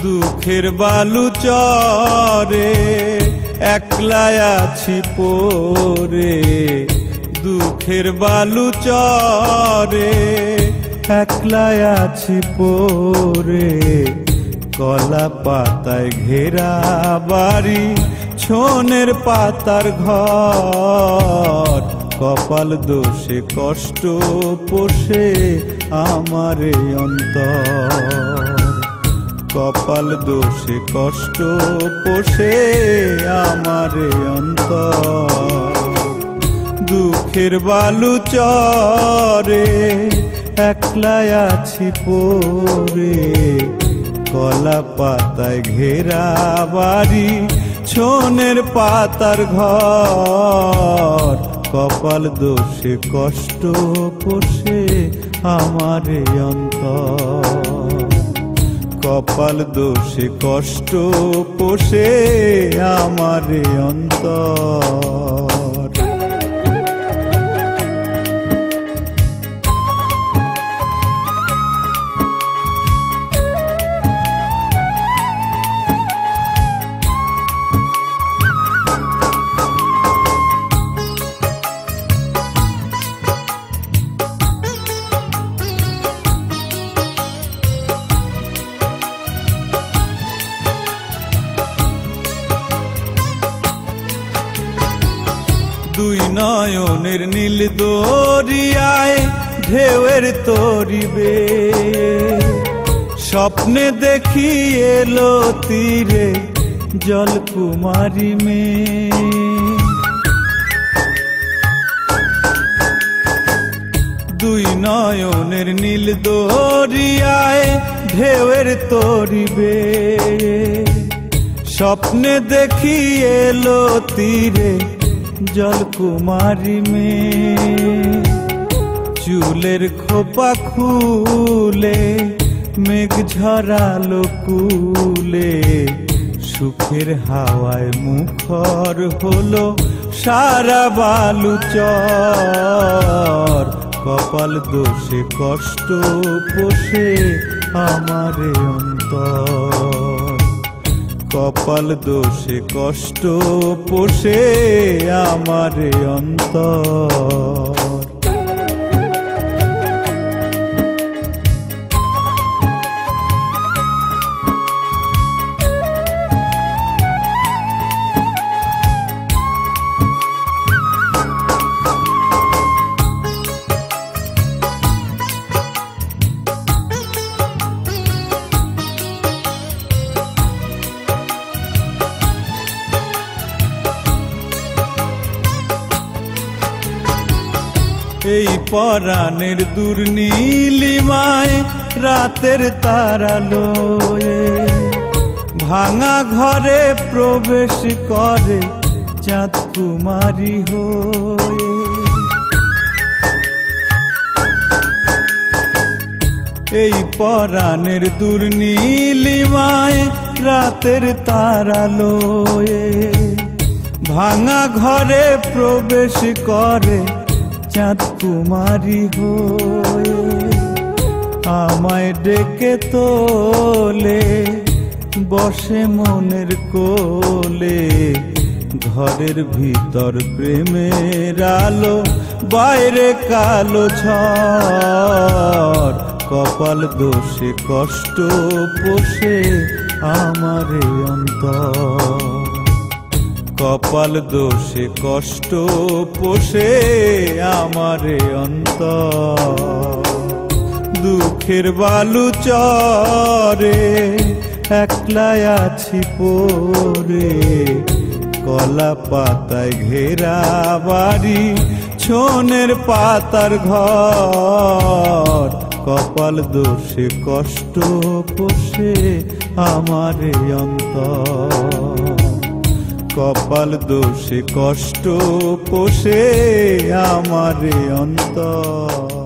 দুঃখের বালু চরে একলা আছি পড়ে, দুঃখের বালু চরে একলা আছি পড়ে, কলা পাতায় ঘেরা বাড়ি ছনের পাতার ঘর, কপাল দোষে কষ্ট পোষে আমার অন্তর, কপাল দোষে কষ্ট পোষে আমার অন্তর। দুঃখের বালু চরে একলা আছি পড়ে, কলা পাতায় ঘেরা বাড়ি ছনের পাতার ঘর, কপাল দোষে কষ্ট পোষে আমার অন্তর, কপাল দোষে কষ্ট পোষে আমার অন্তর। দুই নয়নের নীল দরিয়ায় ঢেউয়ের তরিবে, স্বপ্নে দেখি এলো তীরে জলকুমারী মেয়ে, দুই নয়নের নীল দরিয়ায় ঢেউয়ের তরিবে, স্বপ্নে দেখি এলো তীরে জলকুমারী মেয়ে, চুলের খোপা খুলে মেঘ ঝরালো কুলে, সুখের হাওয়ায় মুখর হলো সারা বালু চর, কপাল দোষে কষ্ট পোষে আমার অন্তর, কপাল দোষে কষ্ট পোষে আমার অন্তর। এই পরাণের দুর্নীলিমায় রাতের তারালোয়ে, ভাঙা ঘরে প্রবেশ করে চাঁদ কুমারী হয়ে, এই পরাণের দুর্নীলিমায় রাতের তারালোয়ে, ভাঙা ঘরে প্রবেশ করে চাঁদ কুমারী হয়ে, আমায় ডেকে তোলে বসে মনের কোলে, ঘরের ভিতর প্রেমের আলো বাইরে কালো ঝড়, কপাল দোষে কষ্ট পোষে আমার অন্তর, কপাল দোষে কষ্ট পোষে আমার অন্তর। দুঃখের বালু চরে একলা আছি পড়ে, কলা পাতায় ঘেরা বাড়ি ছনের পাতার ঘর, কপাল দোষে কষ্ট পোষে আমারে অন্তর, কপাল দোষে কষ্ট পোষে আমারে অন্তর।